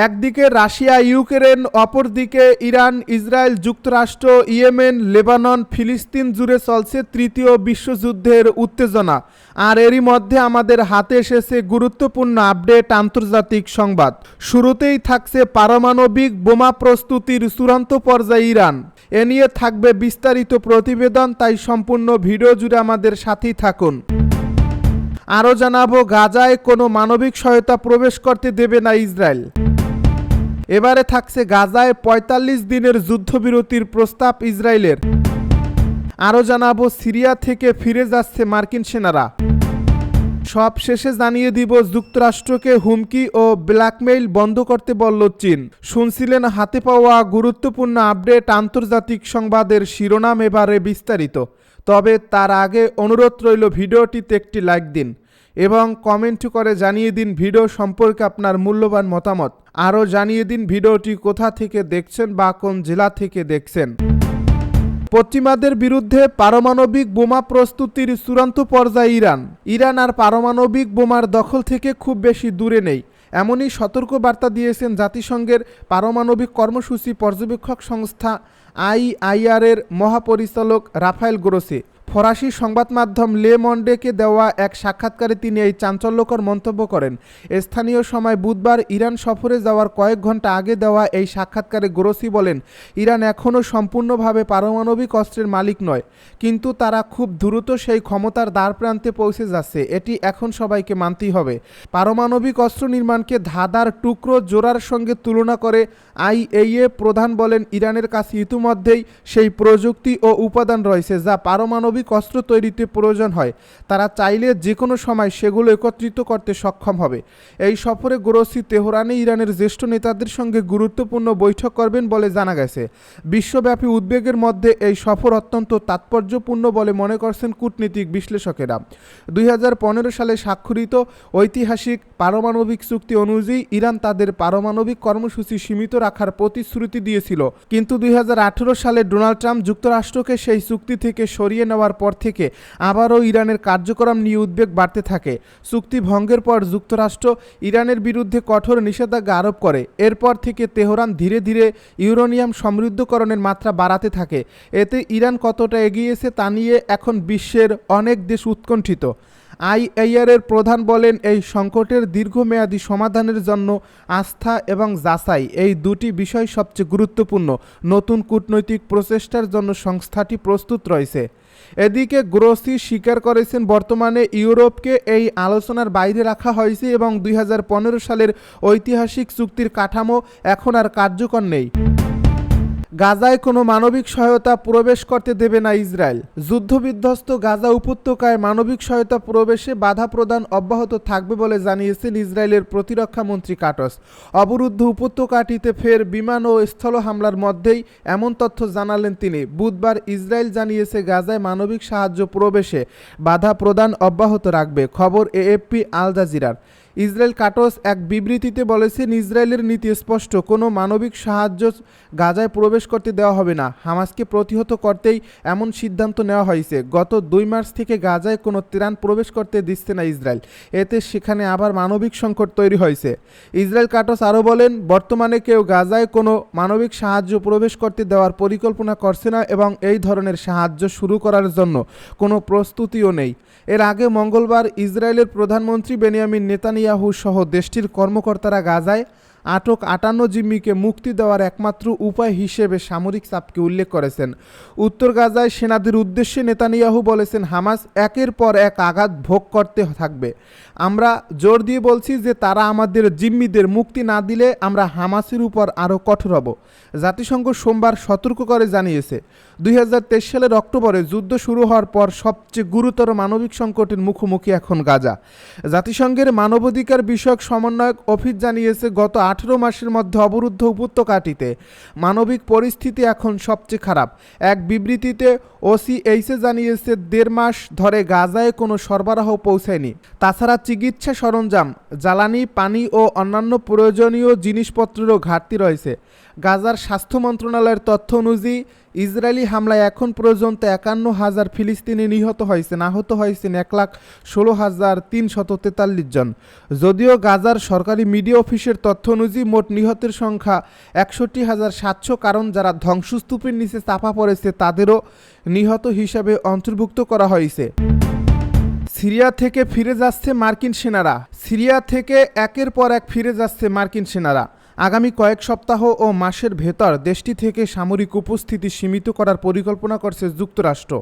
একদিকে Russia Ukraine, অপরদিকে Iran, Israel, যুক্তরাষ্ট্র, ইয়েমেন, লেবানন, ফিলিস্তিন জুড়ে চলছে তৃতীয় বিশ্বযুদ্ধের উত্তেজনা। আর এরই মধ্যে আমাদের হাতে এসেছে গুরুত্বপূর্ণ আপডেট আন্তর্জাতিক সংবাদ। শুরুতেই থাকছে পারমাণবিক বোমা প্রস্তুতির চূড়ান্ত পর্যায়ে ইরান। এ নিয়ে থাকবে বিস্তারিত প্রতিবেদন, তাই সম্পূর্ণ ভিডিও জুড়ে আমাদের সাথেই থাকুন। আরও জানাবো, গাজায় কোনো মানবিক সহায়তা প্রবেশ করতে দেবে না ইসরায়েল। এবারে থাকছে গাজায় ৪৫ দিনের যুদ্ধবিরতির প্রস্তাব ইসরায়েলের। আরও জানাবো, সিরিয়া থেকে ফিরে যাচ্ছে মার্কিন সেনারা। সব শেষে জানিয়ে দিব, যুক্তরাষ্ট্রকে হুমকি ও ব্ল্যাকমেইল বন্ধ করতে বলল চীন। শুনছিলেন হাতে পাওয়া গুরুত্বপূর্ণ আপডেট আন্তর্জাতিক সংবাদের শিরোনাম, এবারে বিস্তারিত। তবে তার আগে অনুরোধ রইল, ভিডিওটিতে একটি লাইক দিন এবং কমেন্ট করে জানিয়ে দিন ভিডিও সম্পর্কে আপনার মূল্যবান মতামত। আরও জানিয়ে দিন ভিডিওটি কোথা থেকে দেখছেন বা কোন জেলা থেকে দেখছেন। পশ্চিমাদের বিরুদ্ধে পারমাণবিক বোমা প্রস্তুতির চূড়ান্ত পর্যায়ে ইরান আর পারমাণবিক বোমার দখল থেকে খুব বেশি দূরে নেই, এমনই সতর্ক বার্তা দিয়েছেন জাতিসংঘের পারমাণবিক কর্মসূচি পর্যবেক্ষক সংস্থা IAEA এর মহাপরিচালক রাফায়েল গ্রোসি। ফরাসি সংবাদ মাধ্যম লে মন্ডেকে দেওয়া এক সাক্ষাৎকারে তিনি এই চাঞ্চল্যকর মন্তব্য করেন। স্থানীয় সময় বুধবার ইরান সফরে যাওয়ার কয়েক ঘন্টা আগে দেওয়া এই সাক্ষাৎকারে গ্রোসি বলেন, ইরান এখনও সম্পূর্ণভাবে পারমাণবিক অস্ত্রের মালিক নয়, কিন্তু তারা খুব দ্রুত সেই ক্ষমতার দ্বারপ্রান্তে পৌঁছে যাচ্ছে। এটি এখন সবাইকে মানতেই হবে। পারমাণবিক অস্ত্র নির্মাণকে ধাঁধার টুকরো জোড়ার সঙ্গে তুলনা করে IAEA প্রধান বলেন, ইরানের কাছে ইতিমধ্যেই সেই প্রযুক্তি ও উপাদান রয়েছে যা পারমাণবিক অস্ত্র তৈরিতে প্রয়োজন হয়। তারা চাইলে যে কোনো সময় সেগুলো একত্রিত করতে সক্ষম হবে। এই সফরে গ্রোসি তেহরানে ইরানের জ্যেষ্ঠ নেতাদের সঙ্গে গুরুত্বপূর্ণ বৈঠক করবেন বলে জানা গেছে। বিশ্বব্যাপী উদ্বেগের মধ্যে এই সফর অত্যন্ত তাৎপর্যপূর্ণ বলে মনে করছেন কূটনীতিক বিশ্লেষকেরা। 2015 সালে স্বাক্ষরিত ঐতিহাসিক পারমাণবিক চুক্তি অনুযায়ী ইরান তাদের পারমাণবিক কর্মসূচি সীমিত রাখার প্রতিশ্রুতি দিয়েছিল, কিন্তু 2018 সালে ডোনাল্ড ট্রাম্প যুক্তরাষ্ট্রকে সেই চুক্তি থেকে সরিয়ে নেওয়ার পর থেকে আবারও ইরানের কার্যক্রম নিয়ে উদ্বেগ বাড়তে থাকে। চুক্তি ভঙ্গের পর যুক্তরাষ্ট্র ইরানের বিরুদ্ধে কঠোর নিষেধাজ্ঞা আরোপ করে। এরপর থেকে তেহরান ধীরে ধীরে ইউরেনিয়াম সমৃদ্ধকরণের মাত্রা বাড়াতে থাকে। এতে ইরান কতটা এগিয়েছে তা নিয়ে এখন বিশ্বের অনেক দেশ উৎকণ্ঠিত। IAEA এর প্রধান বলেন, এই সংকটের দীর্ঘমেয়াদী সমাধানের জন্য আস্থা এবং যাচাই এই দুটি বিষয় সবচেয়ে গুরুত্বপূর্ণ। নতুন কূটনৈতিক প্রচেষ্টার জন্য সংস্থাটি প্রস্তুত রয়েছে। এদিকে গ্রোসি স্বীকার করেছেন, বর্তমানে ইউরোপকে এই আলোচনার বাইরে রাখা হয়েছে এবং 2015 সালের ঐতিহাসিক চুক্তির কাঠামো এখন আর কার্যকর নেই। গাজায় কোনো মানবিক সহায়তা প্রবেশ করতে দেবে না ইসরায়েল। যুদ্ধবিধ্বস্ত গাজা উপত্যকায় মানবিক সহায়তা প্রবেশে বাধা প্রদান অব্যাহত থাকবে বলে জানিয়েছেন ইসরায়েলের প্রতিরক্ষা মন্ত্রী কাটস। অবরুদ্ধ উপত্যকাটিতে ফের বিমান ও স্থল হামলার মধ্যেই এমন তথ্য জানালেন তিনি। বুধবার ইসরায়েল জানিয়েছে গাজায় মানবিক সাহায্য প্রবেশে বাধা প্রদান অব্যাহত রাখবে। খবর AFP আল জাজিরার। ইসরায়েল কাটস এক বিবৃতিতে বলেছেন, ইসরায়েলের নীতি স্পষ্ট, কোনো মানবিক সাহায্য গাজায় প্রবেশ করতে দেওয়া হবে না। হামাসকে প্রতিহত করতেই এমন সিদ্ধান্ত নেওয়া হয়েছে। গত 2 মার্চ থেকে গাজায় কোনো ত্রাণ প্রবেশ করতে দিচ্ছে না ইসরায়েল। এতে সেখানে আবার মানবিক সংকট তৈরি হয়েছে। ইসরায়েল কাটস আরও বলেন, বর্তমানে কেউ গাজায় কোনো মানবিক সাহায্য প্রবেশ করতে দেওয়ার পরিকল্পনা করছে না এবং এই ধরনের সাহায্য শুরু করার জন্য কোনো প্রস্তুতিও নেই। এর আগে মঙ্গলবার ইসরায়েলের প্রধানমন্ত্রী বেনিয়ামিন নেতানিয়াহু সহ দেশটির কর্মকর্তারা গাজায় আটক 58 জিম্মিকে মুক্তি দেওয়ার একমাত্র উপায় হিসেবে সামরিক চাপকে উল্লেখ করেছেন। উত্তর গাজায় সেনাদের উদ্দেশ্যে নেতানিয়াহু বলেছেন, হামাস একের পর এক আঘাত ভোগ করতে থাকবে। আমরা জোর দিয়ে বলছি যে তারা আমাদের জিম্মিদের মুক্তি না দিলে আমরা হামাসের উপর আরও কঠোর হব। জাতিসংঘ সোমবার সতর্ক করে জানিয়েছে, 2023 সালের অক্টোবরে যুদ্ধ শুরু হওয়ার পর সবচেয়ে গুরুতর মানবিক সংকটের মুখোমুখি এখন গাজা। জাতিসংঘের মানবাধিকার বিষয়ক সমন্বয়ক অফিস জানিয়েছে, গত 18 মাসের মধ্যে অবরুদ্ধ উপত্যকাটিতে মানবিক পরিস্থিতি এখন সবচেয়ে খারাপ। এক বিবৃতিতে OCHA জানিয়েছে, 1.5 মাস ধরে গাজায় কোনো সরবরাহ পৌঁছায়নি। তাছাড়া চিকিৎসা সরঞ্জাম, জ্বালানি, পানি ও অন্যান্য প্রয়োজনীয় জিনিসপত্রেরও ঘাটতি রয়েছে। গাজার স্বাস্থ্য মন্ত্রণালয়ের তথ্য অনুযায়ী ইসরায়েলি হামলায় এখন পর্যন্ত 51,000 ফিলিস্তিনি নিহত হয়েছেন, আহত হয়েছেন 1,16,343 জন। যদিও গাজার সরকারি মিডিয়া অফিসের তথ্য অনুযায়ী মোট নিহতের সংখ্যা 61,700, কারণ যারা ধ্বংসস্তূপের নিচে চাপা পড়েছে তাদেরও নিহত হিসাবে অন্তর্ভুক্ত করা হয়েছে। সিরিয়া থেকে ফিরে যাচ্ছে মার্কিন সেনারা। সিরিয়া থেকে একের পর এক ফিরে যাচ্ছে মার্কিন সেনারা। আগামী কয়েক সপ্তাহ ও মাসের ভেতর দেশটি থেকে সামরিক উপস্থিতি সীমিত করার পরিকল্পনা করছে যুক্তরাষ্ট্র।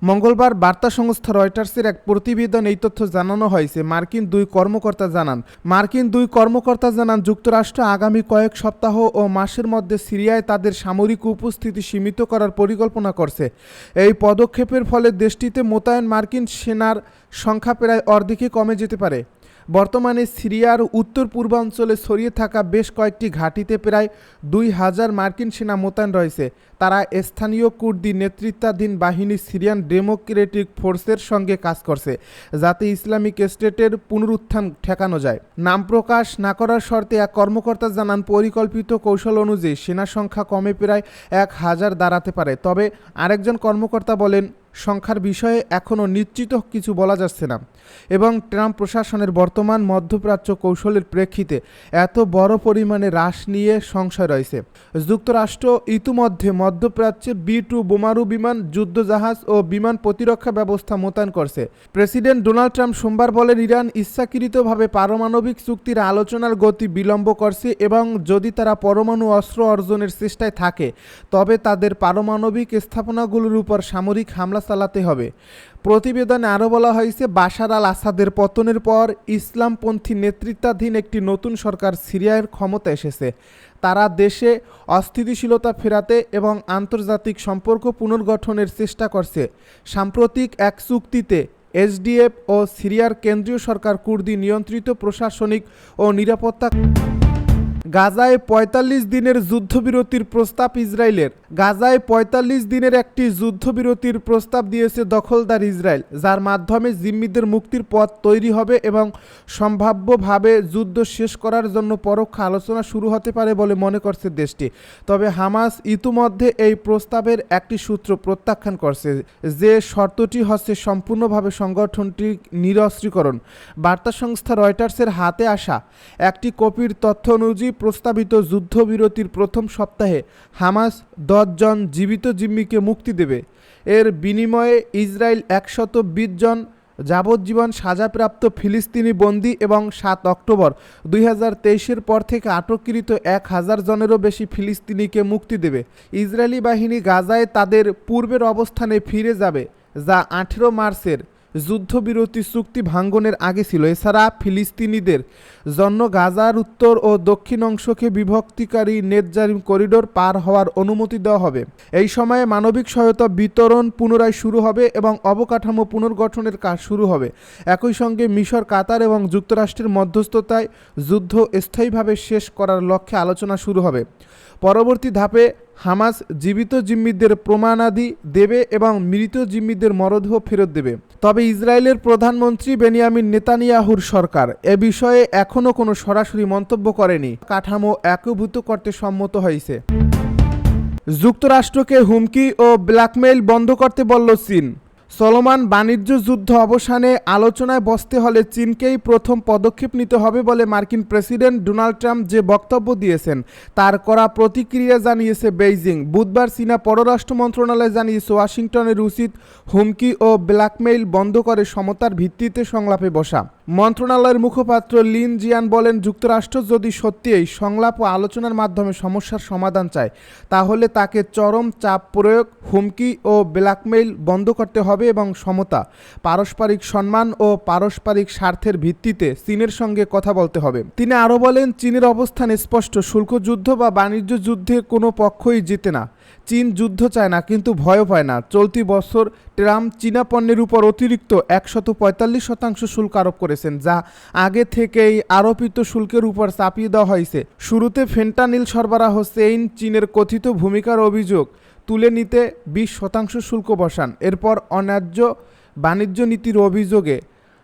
মঙ্গলবার বার্তা সংস্থা রয়টার্সের এক প্রতিবেদন এই তথ্য জানানো হয়েছে। মার্কিন দুই কর্মকর্তা জানান যুক্তরাষ্ট্র আগামী কয়েক সপ্তাহ ও মাসের মধ্যে সিরিয়ায় তাদের সামরিক উপস্থিতি সীমিত করার পরিকল্পনা করছে। এই পদক্ষেপের ফলে দেশটিতে মোতায়েন মার্কিন সেনার সংখ্যা প্রায় অর্ধেকে কমে যেতে পারে। বর্তমানে সিরিয়ার উত্তর পূর্বাঞ্চলে ছড়িয়ে থাকা বেশ কয়েকটি ঘাঁটিতে প্রায় 2,000 মার্কিন সেনা মোতায়েন রয়েছে। তারা স্থানীয় কুর্দি নেতৃত্বাধীন বাহিনী সিরিয়ান ডেমোক্রেটিক ফোর্সের সঙ্গে কাজ করছে, যাতে ইসলামিক স্টেটের পুনরুত্থান ঠেকানো যায়। নাম প্রকাশ না করার শর্তে এক কর্মকর্তা জানান পরিকল্পিত কৌশল অনুযায়ী সেনা সংখ্যা কমে প্রায় 1,000 দাঁড়াতে পারে। তবে আরেকজন কর্মকর্তা বলেন সংখ্যার বিষয়ে এখনও নিশ্চিত কিছু বলা যাচ্ছে না এবং ট্রাম্প প্রশাসনের বর্তমান মধ্যপ্রাচ্য কৌশলের প্রেক্ষিতে এত বড় পরিমাণে হ্রাস নিয়ে সংশয় রয়েছে। যুক্তরাষ্ট্র ইতিমধ্যে মধ্যপ্রাচ্যে B-2 বোমারু বিমান, যুদ্ধজাহাজ ও বিমান প্রতিরক্ষা ব্যবস্থা মোতায়েন করছে। প্রেসিডেন্ট ডোনাল্ড ট্রাম্প সোমবার বলেন ইরান ইচ্ছাকৃতভাবে পারমাণবিক চুক্তির আলোচনার গতি বিলম্ব করছে এবং যদি তারা পরমাণু অস্ত্র অর্জনের চেষ্টায় থাকে তবে তাদের পারমাণবিক স্থাপনাগুলোর উপর সামরিক হামলা চালাতে হবে। প্রতিবেদনে আরও বলা হয়েছে বাশার আল আসাদের পতনের পর ইসলামপন্থী নেতৃত্বাধীন একটি নতুন সরকার সিরিয়ার ক্ষমতা এসেছে। তারা দেশে অস্থিতিশীলতা ফেরাতে এবং আন্তর্জাতিক সম্পর্ক পুনর্গঠনের চেষ্টা করছে। সাম্প্রতিক এক চুক্তিতে SDF ও সিরিয়ার কেন্দ্রীয় সরকার কুর্দি নিয়ন্ত্রিত প্রশাসনিক ও নিরাপত্তা গাজায় 45 দিনের যুদ্ধবিরতির প্রস্তাব ইসরায়েলের। গাজায় 45 দিনের একটি যুদ্ধবিরতির প্রস্তাব দিয়েছে দখলদার ইসরায়েল, যার মাধ্যমে জিম্মিদের মুক্তির পথ তৈরি হবে এবং সম্ভাব্যভাবে যুদ্ধ শেষ করার জন্য পরোক্ষ আলোচনা শুরু হতে পারে বলে মনে করছে দেশটি। তবে হামাস ইতিমধ্যে এই প্রস্তাবের একটি সূত্র প্রত্যাখ্যান করছে, যে শর্তটি হচ্ছে সম্পূর্ণভাবে সংগঠনটির নিরস্ত্রীকরণ। বার্তা সংস্থা রয়টার্সের হাতে আসা একটি কপির তথ্য অনুযায়ী প্রস্তাবিত যুদ্ধবিরতির প্রথম সপ্তাহে হামাস 10 জন জীবিত জিম্মিকে মুক্তি দেবে। এর বিনিময়ে ইসরায়েল 120 জন যাবজ্জীবন সাজাপ্রাপ্ত ফিলিস্তিনি বন্দী এবং 7 অক্টোবর 2023-এর পর থেকে আটককৃত 1,000 জনেরও বেশি ফিলিস্তিনিকে মুক্তি দেবে। ইসরায়েলি বাহিনী গাজায় তাদের পূর্বের অবস্থানে ফিরে যাবে, যা 18 মার্চের যুদ্ধবিরতি চুক্তি ভাঙ্গনের আগে ছিল। এছাড়া ফিলিস্তিনিদের জন্য গাজার উত্তর ও দক্ষিণ অংশকে বিভক্তিকারী নেতজারিম করিডোর পার হওয়ার অনুমতি দেওয়া হবে। এই সময়ে মানবিক সহায়তা বিতরণ পুনরায় শুরু হবে এবং অবকাঠামো পুনর্গঠনের কাজ শুরু হবে। একই সঙ্গে মিশর, কাতার এবং যুক্তরাষ্ট্রের মধ্যস্থতায় যুদ্ধ স্থায়ীভাবে শেষ করার লক্ষ্যে আলোচনা শুরু হবে। পরবর্তী ধাপে হামাস জীবিত জিম্মিদের প্রমাণাদি দেবে এবং মৃত জিম্মিদের মরদেহ ফেরত দেবে। তবে ইসরায়েলের প্রধানমন্ত্রী বেনিয়ামিন নেতানিয়াহুর সরকার এ বিষয়ে এখনও কোনো সরাসরি মন্তব্য করেনি। কাঠামো একীভূত করতে সম্মত হয়েছে। যুক্তরাষ্ট্রকে হুমকি ও ব্ল্যাকমেইল বন্ধ করতে বলল চীন। চলমান বাণিজ্য যুদ্ধ অবসানে আলোচনায় বসতে হলে চীনকেই প্রথম পদক্ষেপ নিতে হবে বলে মার্কিন প্রেসিডেন্ট ডোনাল্ড ট্রাম্প যে বক্তব্য দিয়েছেন তার কড়া প্রতিক্রিয়া জানিয়েছে বেইজিং। বুধবার চীনা পররাষ্ট্র মন্ত্রণালয় জানিয়েছে ওয়াশিংটনের উচিত হুমকি ও ব্ল্যাকমেইল বন্ধ করে সমতার ভিত্তিতে সংলাপে বসা। মন্ত্রণালয়ের মুখপাত্র লিন জিয়ান বলেন, যুক্তরাষ্ট্র যদি সত্যিই সংলাপ ও আলোচনার মাধ্যমে সমস্যার সমাধান চায় তাহলে তাকে চরম চাপ প্রয়োগ, হুমকি ও ব্ল্যাকমেইল বন্ধ করতে হবে এবং সমতা, পারস্পরিক সম্মান ও পারস্পরিক স্বার্থের ভিত্তিতে চীনের সঙ্গে কথা বলতে হবে। তিনি আরও বলেন, চীনের অবস্থান স্পষ্ট, শুল্ক যুদ্ধ বা বাণিজ্য যুদ্ধে কোনো পক্ষই জিতে না। চীন যুদ্ধ চায় না কিন্তু ভয়ও পায় না। চলতি বছর ট্রাম্প চীনা পণ্যের উপর অতিরিক্ত 145% শুল্ক আরোপ করেছেন, যা আগে থেকেই আরোপিত শুল্কের উপর চাপিয়ে দেওয়া হয়েছে। শুরুতে ফেন্টানিল সরবরাহ চেইন চীনের কথিত ভূমিকার অভিযোগ তুলে নিতে 20% শুল্ক বসান। এরপর অন্যায্য বাণিজ্য নীতির অভিযোগে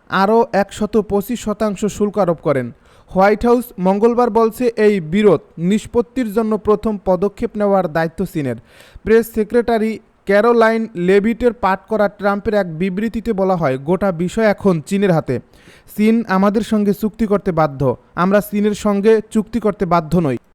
আরও 125% শুল্ক আরোপ করেন। হোয়াইট হাউস মঙ্গলবার বলছে এই বিরোধ নিষ্পত্তির জন্য প্রথম পদক্ষেপ নেওয়ার দায়িত্ব চীনের। প্রেস সেক্রেটারি ক্যারোলাইন লেভিটের পাঠ করা ট্রাম্পের এক বিবৃতিতে বলা হয়, গোটা বিষয় এখন চীনের হাতে। চীন আমাদের সঙ্গে চুক্তি করতে বাধ্য, আমরা চীনের সঙ্গে চুক্তি করতে বাধ্য নই।